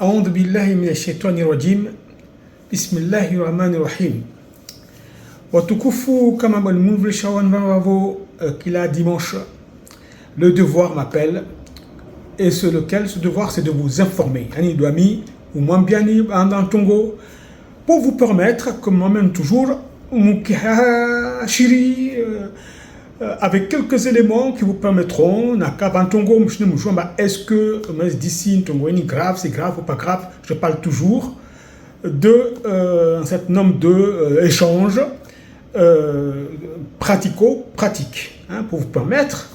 أعوذ بالله من الشيطان الرجيم بسم الله الرحمن الرحيم Watukufu kama mwenye wavo kila dimanche, le devoir m'appelle et ce devoir c'est de vous informer. Ani doami ou mwambiani en Tongo pour vous permettre, comme moi-même toujours, shiri avec quelques éléments qui vous permettront, est-ce que d'ici c'est grave, c'est grave ou pas grave, je parle toujours de un certain nombre d'échanges pratico-pratiques pour vous permettre,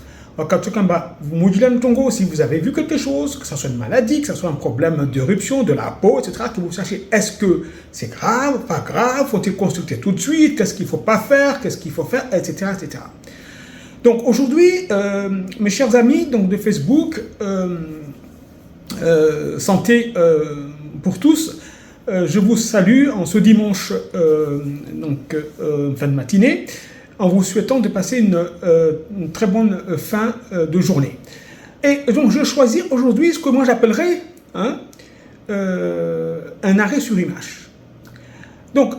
si vous avez vu quelque chose, que ce soit une maladie, que ce soit un problème d'éruption de la peau, etc., que vous sachiez est-ce que c'est grave, pas grave, faut-il consulter tout de suite, qu'est-ce qu'il ne faut pas faire, qu'est-ce qu'il faut faire, etc. etc. Donc aujourd'hui, mes chers amis donc de Facebook, Santé pour tous, je vous salue en ce dimanche, fin de matinée, en vous souhaitant de passer une très bonne fin de journée. Et donc je choisis aujourd'hui ce que moi j'appellerais un arrêt sur image. Donc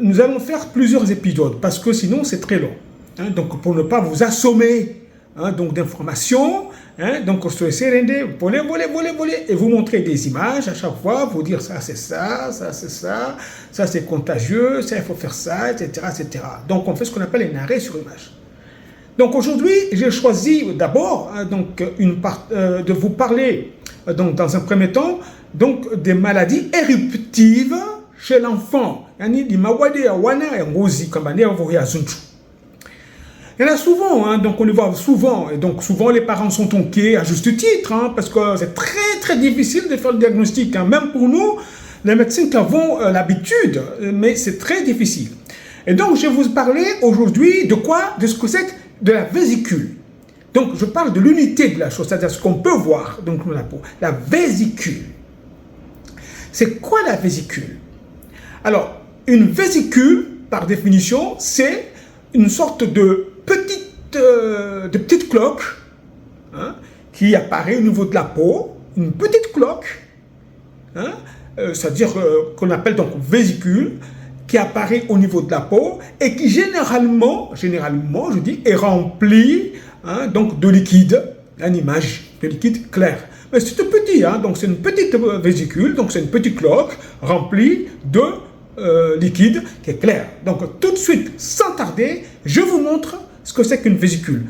nous allons faire plusieurs épisodes parce que sinon c'est très long. Donc pour ne pas vous assommer donc d'informations, donc vous voler et vous montrer des images à chaque fois, vous dire ça c'est ça, ça c'est ça, ça c'est contagieux, ça il faut faire ça, etc., etc. Donc on fait ce qu'on appelle un arrêt sur image. Donc aujourd'hui j'ai choisi d'abord de vous parler donc dans un premier temps donc des maladies éruptives chez l'enfant. Il y en a souvent, donc on les voit souvent, et donc souvent les parents sont inquiets à juste titre, parce que c'est très très difficile de faire le diagnostic, même pour nous, les médecins qui avons l'habitude, mais c'est très difficile. Et donc je vais vous parler aujourd'hui de quoi? De ce que c'est de la vésicule. Donc je parle de l'unité de la chose, c'est-à-dire ce qu'on peut voir donc, dans la peau, la vésicule. C'est quoi la vésicule? Alors, une vésicule, par définition, c'est une sorte de petite cloque qui apparaît au niveau de la peau, une petite cloque, c'est-à-dire qu'on appelle donc vésicule, qui apparaît au niveau de la peau et qui généralement je dis, est remplie donc de liquide, une image de liquide clair. Mais c'est tout petit, donc c'est une petite vésicule, donc c'est une petite cloque remplie de liquide qui est clair. Donc tout de suite, sans tarder, je vous montre ce que c'est qu'une vésicule.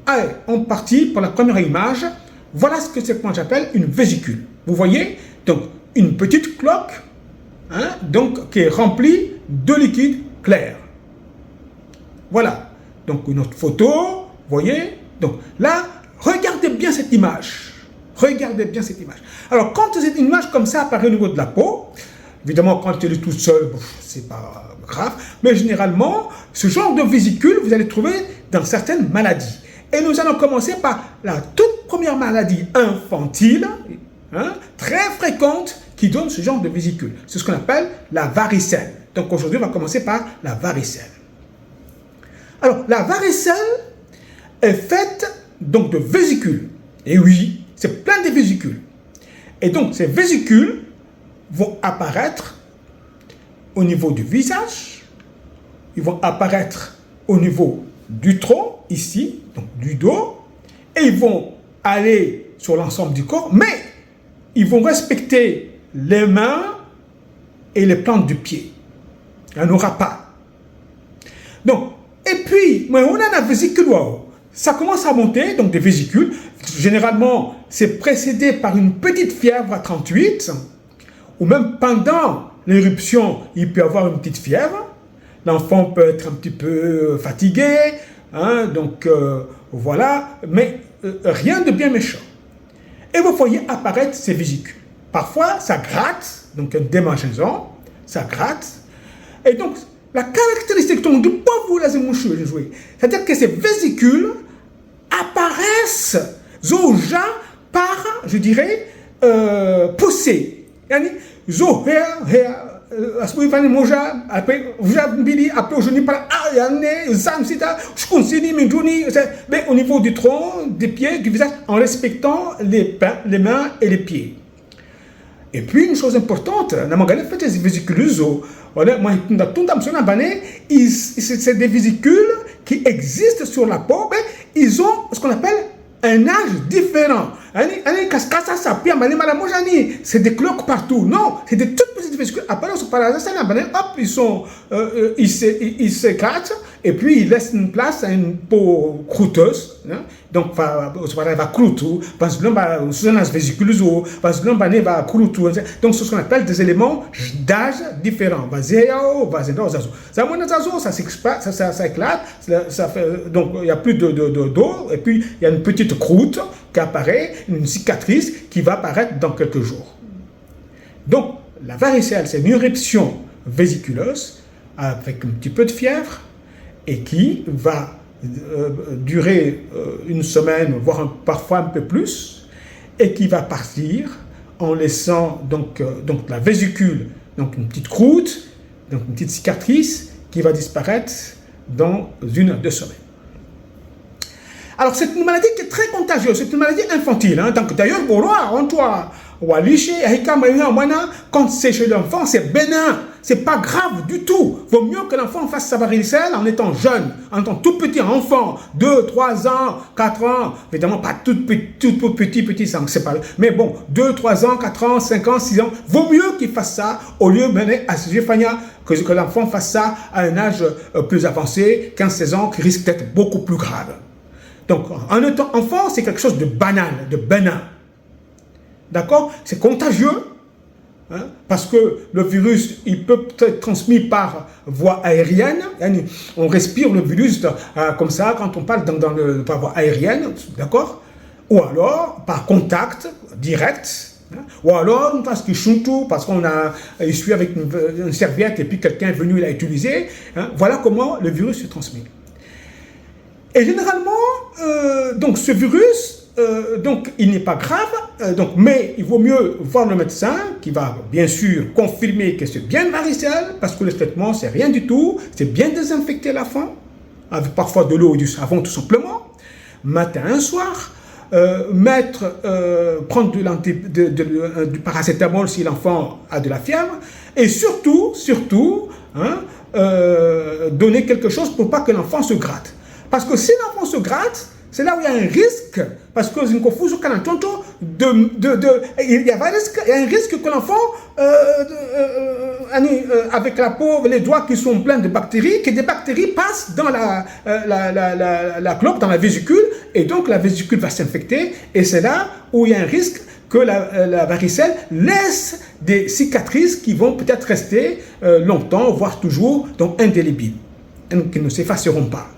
Allez, on partit pour la première image. Voilà ce que c'est que moi j'appelle une vésicule. Vous voyez, donc une petite cloque, donc qui est remplie de liquide clair. Voilà. Donc une autre photo, vous voyez. Donc là, regardez bien cette image. Regardez bien cette image. Alors quand cette image comme ça apparaît au niveau de la peau, évidemment, quand elle est toute seule, c'est pas grave. Mais généralement, ce genre de vésicule, vous allez trouver dans certaines maladies. Et nous allons commencer par la toute première maladie infantile, très fréquente, qui donne ce genre de vésicule. C'est ce qu'on appelle la varicelle. Donc aujourd'hui, on va commencer par la varicelle. Alors, la varicelle est faite donc de vésicules. Et oui, c'est plein de vésicules. Et donc, ces vésicules vont apparaître au niveau du visage, ils vont apparaître au niveau du tronc, ici, donc du dos, et ils vont aller sur l'ensemble du corps, mais ils vont respecter les mains et les plantes du pied. Il n'y en aura pas. Donc, et puis, on a la vésicule, ça commence à monter, donc des vésicules. Généralement, c'est précédé par une petite fièvre à 38, ou même pendant l'éruption, il peut y avoir une petite fièvre. L'enfant peut être un petit peu fatigué, donc voilà, mais rien de bien méchant. Et vous voyez apparaître ces vésicules. Parfois, ça gratte, donc une démangeaison, ça gratte. Et donc, la caractéristique du pauvre, c'est-à-dire que ces vésicules apparaissent déjà par, je dirais, poussées. Mais au niveau du tronc, des pieds, du visage, en respectant les mains et les pieds. Et puis, une chose importante, ces vésicules, c'est des vésicules qui existent sur la peau, mais ils ont ce qu'on appelle un âge différent. C'est des cloques partout. Non, c'est des toutes petites vésicules. Après, ils s'éclatent et puis ils laissent une place à une peau croûteuse. Donc, va croûter, parce que l'on va sous une vésicule, parce que l'on va croûter. Donc, c'est ce qu'on appelle des éléments d'âge différents. Ça éclate, ça fait, donc il n'y a plus d'eau, et puis il y a une petite croûte qui apparaît, une cicatrice qui va apparaître dans quelques jours. Donc, la varicelle, c'est une éruption vésiculeuse avec un petit peu de fièvre et qui va durer une semaine, voire parfois un peu plus, et qui va partir en laissant donc la vésicule, donc une petite croûte, donc une petite cicatrice qui va disparaître dans 1 à 2 semaines. Alors, c'est une maladie qui est très contagieuse, c'est une maladie infantile. Donc, d'ailleurs, quand c'est chez l'enfant, c'est bénin, c'est pas grave du tout. Vaut mieux que l'enfant fasse sa varicelle en étant jeune, en étant tout petit enfant, 2, 3 ans, 4 ans, évidemment pas tout petit, c'est pas, mais bon, 2, 3 ans, 4 ans, 5 ans, 6 ans, vaut mieux qu'il fasse ça au lieu que l'enfant fasse ça à un âge plus avancé, 15-16 ans, qui risque d'être beaucoup plus grave. Donc, en étant enfant, c'est quelque chose de banal, de bénin. D'accord? C'est contagieux, parce que le virus, il peut être transmis par voie aérienne. On respire le virus comme ça quand on parle par voie aérienne, d'accord? Ou alors par contact direct. Ou alors parce qu'on a essuyé avec une serviette et puis quelqu'un est venu l'a utilisé. Voilà comment le virus se transmet. Et généralement, donc ce virus, donc il n'est pas grave, mais il vaut mieux voir le médecin qui va bien sûr confirmer que c'est bien une varicelle, parce que le traitement c'est rien du tout, c'est bien désinfecter la faim, avec parfois de l'eau et du savon tout simplement, matin, soir, prendre du paracétamol si l'enfant a de la fièvre, et surtout, donner quelque chose pour pas que l'enfant se gratte. Parce que si l'enfant se gratte, c'est là où il y a un risque, parce que il y a un risque que l'enfant, avec la peau, les doigts qui sont pleins de bactéries, que des bactéries passent dans la cloque, dans la vésicule, et donc la vésicule va s'infecter, et c'est là où il y a un risque que la varicelle laisse des cicatrices qui vont peut-être rester longtemps, voire toujours, donc indélébiles, qui ne s'effaceront pas.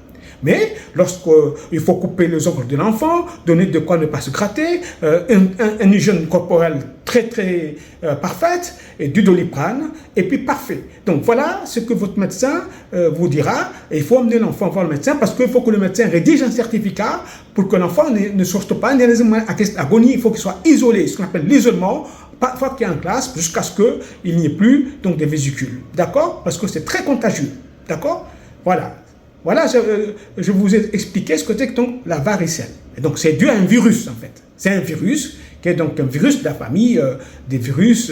Mais lorsqu'il faut couper les ongles de l'enfant, donner de quoi ne pas se gratter, une hygiène corporelle très parfaite, et du Doliprane, et puis parfait. Donc voilà ce que votre médecin vous dira. Et il faut emmener l'enfant voir le médecin, parce qu'il faut que le médecin rédige un certificat pour que l'enfant ne sorte pas d'agonie. Il faut qu'il soit isolé, ce qu'on appelle l'isolement, parfois qu'il y a en classe, jusqu'à ce qu'il n'y ait plus donc, des vésicules. D'accord? Parce que c'est très contagieux. D'accord? Voilà. Voilà, je vous ai expliqué ce que c'est que donc la varicelle. Et donc c'est dû à un virus en fait. C'est un virus qui est donc un virus de la famille des virus,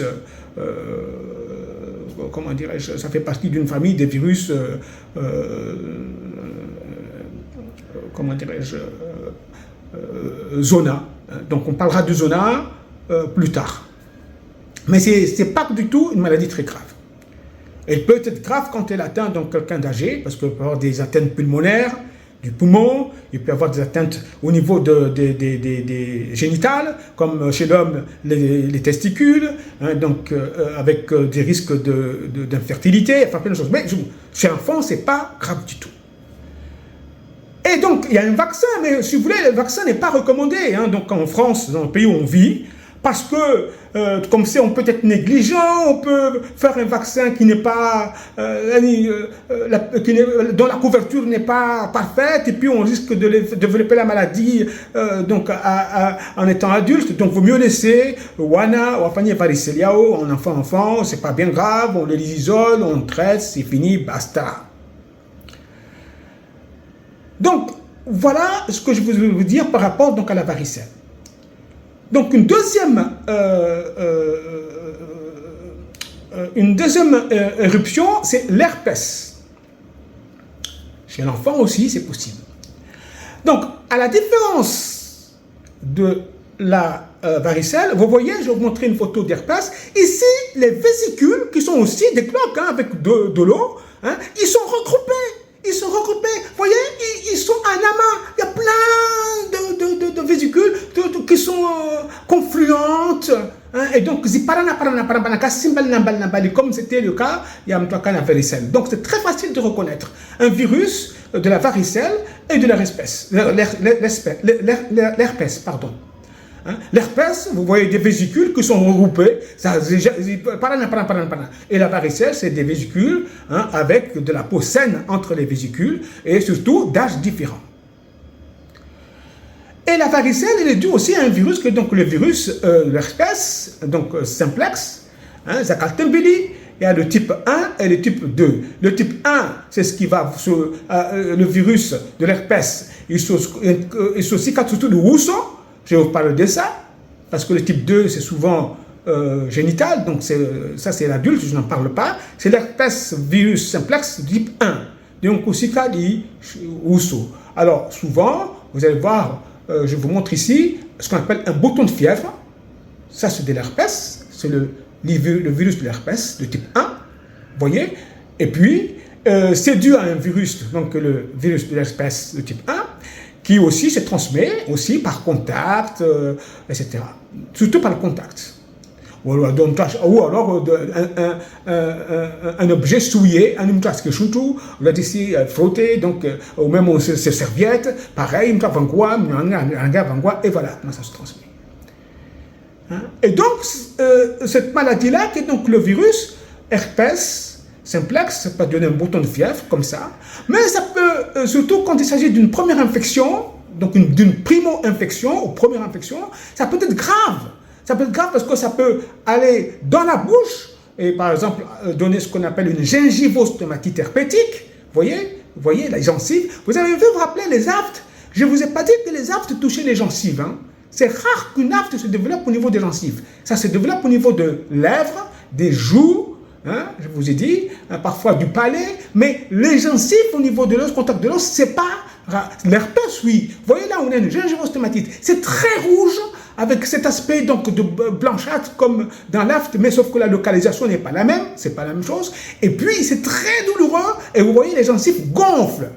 comment dirais-je, ça fait partie d'une famille des virus, comment dirais-je, zona. Donc on parlera de zona plus tard. Mais c'est pas du tout une maladie très grave. Elle peut être grave quand elle atteint donc quelqu'un d'âgé, parce qu'il peut y avoir des atteintes pulmonaires, du poumon, il peut y avoir des atteintes au niveau des génitales, comme chez l'homme les testicules, donc avec des risques d'infertilité, enfin plein de choses. Mais chez l'enfant, c'est pas grave du tout. Et donc, il y a un vaccin, mais si vous voulez, le vaccin n'est pas recommandé. Donc en France, dans le pays où on vit, parce que, comme c'est, on peut être négligent, on peut faire un vaccin qui n'est pas, dont la couverture n'est pas parfaite, et puis on risque de développer la maladie en étant adulte. Donc, il vaut mieux laisser Wana, Wapani variceliao, en enfant, c'est pas bien grave, on les isole, on traite, c'est fini, basta. Donc, voilà ce que je voulais vous dire par rapport donc, à la varicelle. Donc, une deuxième une deuxième éruption, c'est l'herpès. Chez l'enfant aussi, c'est possible. Donc, à la différence de la varicelle, vous voyez, je vais vous montrer une photo d'herpès. Ici, les vésicules, qui sont aussi des cloques avec de l'eau, hein, ils sont regroupés. Ils sont regroupés. Vous voyez, ils sont en amas. Il y a plein de vésicules qui sont confluentes. Hein, et donc, comme c'était le cas, il y a la varicelle. Donc, c'est très facile de reconnaître un virus de la varicelle et de l'herpès. L'herpès, pardon. Hein? L'herpès, vous voyez des vésicules qui sont regroupées. Et la varicelle, c'est des vésicules, hein, avec de la peau saine entre les vésicules et surtout d'âges différents. Et la varicelle, elle est due aussi à un virus, que donc le virus, l'herpès, donc simplex, hein, Zakatembili. Il y a le type 1 et le type 2. Le type 1, c'est ce qui va sur le virus de l'herpès. Il se cicatre surtout de Rousseau. Je vais vous parler de ça, parce que le type 2, c'est souvent génital, donc ça c'est l'adulte, je n'en parle pas. C'est l'herpès virus simplex type 1. Donc aussi cas dit Rousseau. Alors souvent, vous allez voir, je vous montre ici ce qu'on appelle un bouton de fièvre. Ça c'est de l'herpès, c'est le virus de l'herpès de type 1, vous voyez. Et puis, c'est dû à un virus, donc le virus de l'herpès de type 1, qui aussi se transmet aussi par contact, etc. Surtout par le contact. Ou alors un objet souillé, un objet que choutou, là ici frotté, donc ou même ces serviettes, pareil, et voilà, ça se transmet. Hein? Et donc cette maladie-là, qui est donc le virus herpès simplex, ça peut donner un bouton de fièvre comme ça, mais ça peut, surtout quand il s'agit d'une première infection, donc d'une primo-infection ou première infection, ça peut être grave. Ça peut être grave parce que ça peut aller dans la bouche et par exemple donner ce qu'on appelle une gingivostomatite herpétique. Vous voyez la gencive. Vous avez vu, vous rappelez les aftes? Je ne vous ai pas dit que les aftes touchaient les gencives. Hein. C'est rare qu'une afte se développe au niveau des gencives. Ça se développe au niveau de lèvres, des joues, hein, je vous ai dit, hein, parfois du palais, mais les gencives au niveau de l'os, contact de l'os, c'est pas rare. L'herpès, oui. Vous voyez là, on a une gingivostomatite. C'est très rouge, avec cet aspect donc de blanchâtre comme dans l'afte, mais sauf que la localisation n'est pas la même, c'est pas la même chose. Et puis c'est très douloureux, et vous voyez les gencives gonflent.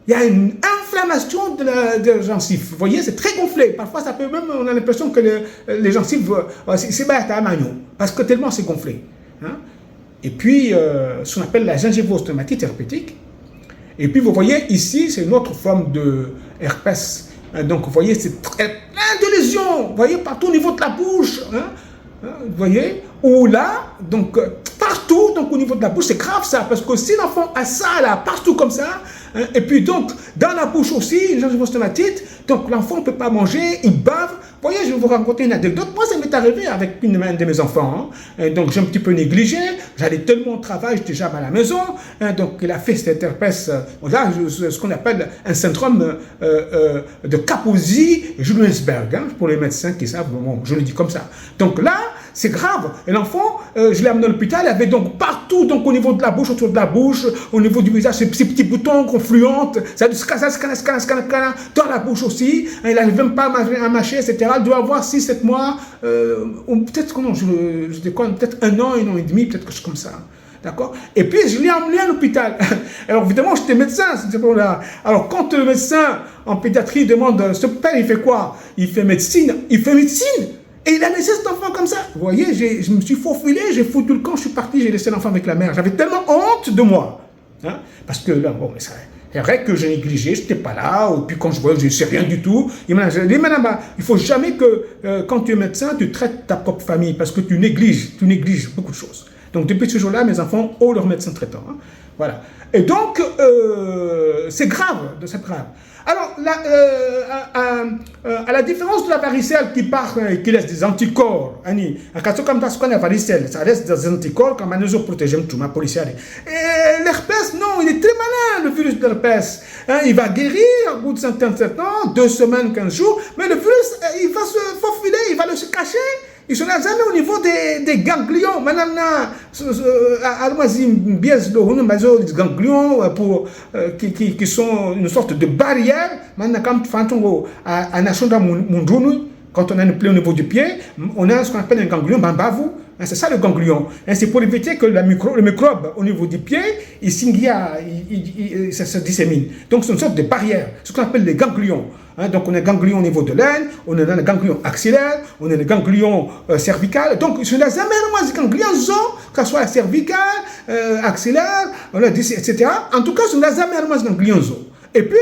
Il y a une inflammation de la gencive. Vous voyez, c'est très gonflé. Parfois, ça peut même, on a l'impression que les gencives, c'est bête à magnon, parce que tellement c'est gonflé. Hein? Et puis, ce qu'on appelle la gingivostomatite herpétique. Et puis, vous voyez, ici, c'est une autre forme de herpès. Donc, vous voyez, c'est plein de lésions. Vous voyez, partout au niveau de la bouche. Hein? Vous voyez, ou là, donc, partout, donc au niveau de la bouche, c'est grave ça, parce que si l'enfant a ça, là, partout comme ça, hein, et puis donc, dans la bouche aussi, une gingivostomatite, donc l'enfant ne peut pas manger, il bave. Vous voyez, je vais vous raconter une anecdote. Moi, ça m'est arrivé avec une de mes enfants. Hein. Et donc, j'ai un petit peu négligé. J'allais tellement au travail, j'étais jamais à la maison. Hein. Donc, il a fait cette herpès, là, ce qu'on appelle un syndrome de Kaposi-Julensberg, hein, pour les médecins qui savent, bon, je le dis comme ça. Donc là, c'est grave. Et l'enfant, je l'ai amené à l'hôpital, il avait donc partout, donc au niveau de la bouche, autour de la bouche, au niveau du visage, ces petits boutons confluents, ça dans la bouche aussi. Il n'arrive même pas à mâcher, etc. Il doit avoir 6-7 mois, ou peut-être, non, je déconne, peut-être 1 an et demi, peut-être quelque chose comme ça. D'accord? Et puis, je l'ai emmené à l'hôpital. Alors, évidemment, j'étais médecin. Alors, quand le médecin en pédiatrie demande, ce père, il fait quoi? Il fait médecine. Il fait médecine. Et il a laissé cet enfant comme ça. Vous voyez, je me suis faufilé, j'ai foutu le camp, je suis parti, j'ai laissé l'enfant avec la mère. J'avais tellement honte de moi. Hein? Parce que là, bon, c'est vrai que j'ai négligé, je n'étais pas là, et puis quand je vois, je ne sais rien du tout. Il m'a dit, madame, il ne faut jamais que, quand tu es médecin, tu traites ta propre famille, parce que tu négliges beaucoup de choses. Donc, depuis ce jour-là, mes enfants ont leur médecin traitant. Hein? Voilà. Et donc, c'est grave, c'est grave. Alors, à la différence de la varicelle qui laisse des anticorps, comme la varicelle, ça laisse des anticorps comme un oiseau protégé, tout ma policière. Et l'herpès, non, il est très malin, le virus de l'herpès. Hein, il va guérir au bout de 7 ans, 2 semaines, 15 jours, mais le virus, il va se faufiler, il va se cacher. Ils sont là jamais au niveau des ganglions. Madame, bien des ganglions qui sont une sorte de barrière. Maintenant, quand on a une plaie au niveau du pied, on a ce qu'on appelle un ganglion bambavu. C'est ça le ganglion. C'est pour éviter que le microbe au niveau du pied, ça se dissémine. Donc c'est une sorte de barrière, ce qu'on appelle les ganglions. Donc on a un ganglion au niveau de l'aine, on a un ganglion axillaire, on a un ganglion cervical. Donc je n'ai jamais les ganglions, que ce soit cervical, axillaire, etc. En tout cas, je n'ai jamais les ganglions. Et puis,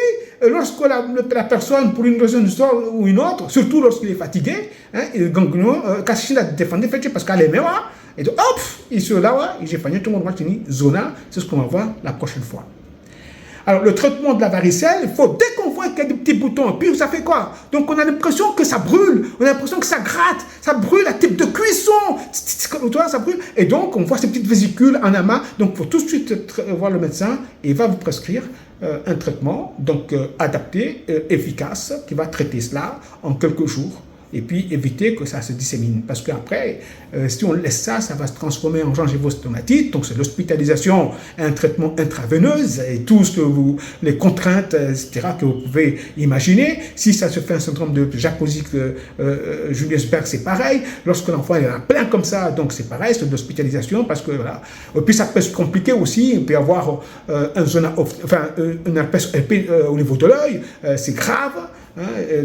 lorsque la personne, pour une raison ou une autre, surtout lorsqu'il est fatigué, le ganglion, quand il a défendu, parce qu'elle est meilleure, et donc hop, il se là, j'ai fait tout le monde zona, c'est ce qu'on va voir la prochaine fois. Alors, le traitement de la varicelle, il faut, dès qu'on voit qu'il y a des petits boutons, puis ça fait quoi? Donc, on a l'impression que ça brûle, on a l'impression que ça gratte, ça brûle à type de cuisson, ça brûle. Et donc, on voit ces petites vésicules en amas. Donc, il faut tout de suite voir le médecin et il va vous prescrire un traitement donc adapté, efficace, qui va traiter cela en quelques jours. Et puis éviter que ça se dissémine. Parce qu'après, si on laisse ça, ça va se transformer en gingivostomate. Donc c'est l'hospitalisation, un traitement intraveineux et tout ce que les contraintes, etc., que vous pouvez imaginer. Si ça se fait un syndrome de Jacobi-Julius-Berg, c'est pareil. Lorsque l'enfant est en plein comme ça, donc c'est pareil, c'est de l'hospitalisation. Parce que voilà. Et puis ça peut se compliquer aussi. Il peut y avoir une herpès au niveau de l'œil. C'est grave.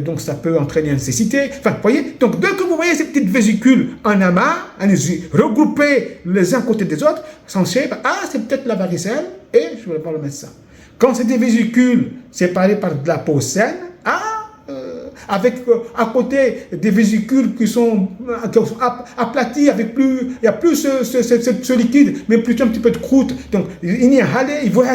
Donc ça peut entraîner une cécité. Enfin, vous voyez, donc dès que vous voyez ces petites vésicules en amas, regroupées les uns côté des autres, censées, c'est peut-être la varicelle, et je vais voir le médecin. Quand c'est des vésicules séparées par de la peau saine, avec à côté des vésicules qui sont aplaties, avec plus, il n'y a plus ce liquide, mais plutôt un petit peu de croûte. Donc, il y a il voit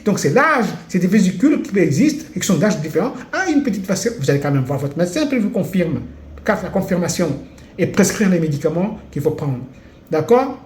donc c'est l'âge, c'est des vésicules qui existent et qui sont d'âge différents. Une petite façon, vous allez quand même voir votre médecin, puis il vous confirme, la confirmation, et prescrire les médicaments qu'il faut prendre. D'accord?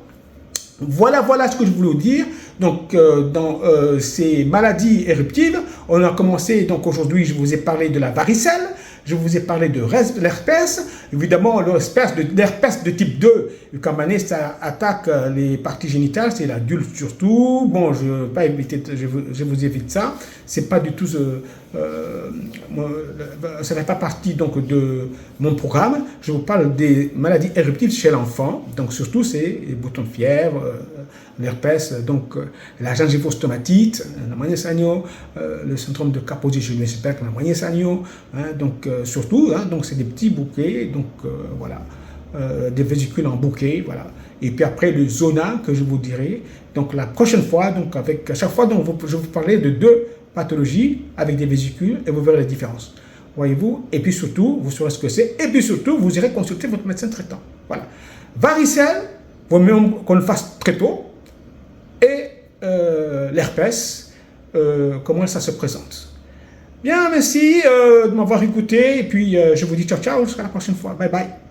Voilà ce que je voulais vous dire. Donc, dans ces maladies éruptives, on a commencé, donc aujourd'hui, je vous ai parlé de la varicelle, je vous ai parlé de l'herpès. Évidemment, l'herpès de type 2, comme ça attaque les parties génitales, c'est l'adulte surtout. Bon, je ne vais pas éviter, je vous évite ça. C'est pas du tout, ça n'est pas partie donc de mon programme. Je vous parle des maladies éruptives chez l'enfant. Donc surtout, c'est les boutons de fièvre, l'herpès, donc la gingivostomatite, la moyenne-sagno, le syndrome de Kaposi-Julius-Berg, la moyenne-sagno, donc surtout, donc c'est des petits bouquets, donc voilà, des vésicules en bouquet, voilà. Et puis après le zona que je vous dirai, donc la prochaine fois, donc à chaque fois, donc je vais vous parler de 2 pathologies avec des vésicules et vous verrez la différence. Voyez-vous? Et puis surtout, vous saurez ce que c'est. Et puis surtout, vous irez consulter votre médecin traitant. Voilà. Varicelle, vaut mieux qu'on le fasse très tôt. Et l'herpès, comment ça se présente. Bien, merci de m'avoir écouté. Et puis, je vous dis ciao, ciao, jusqu'à la prochaine fois. Bye, bye.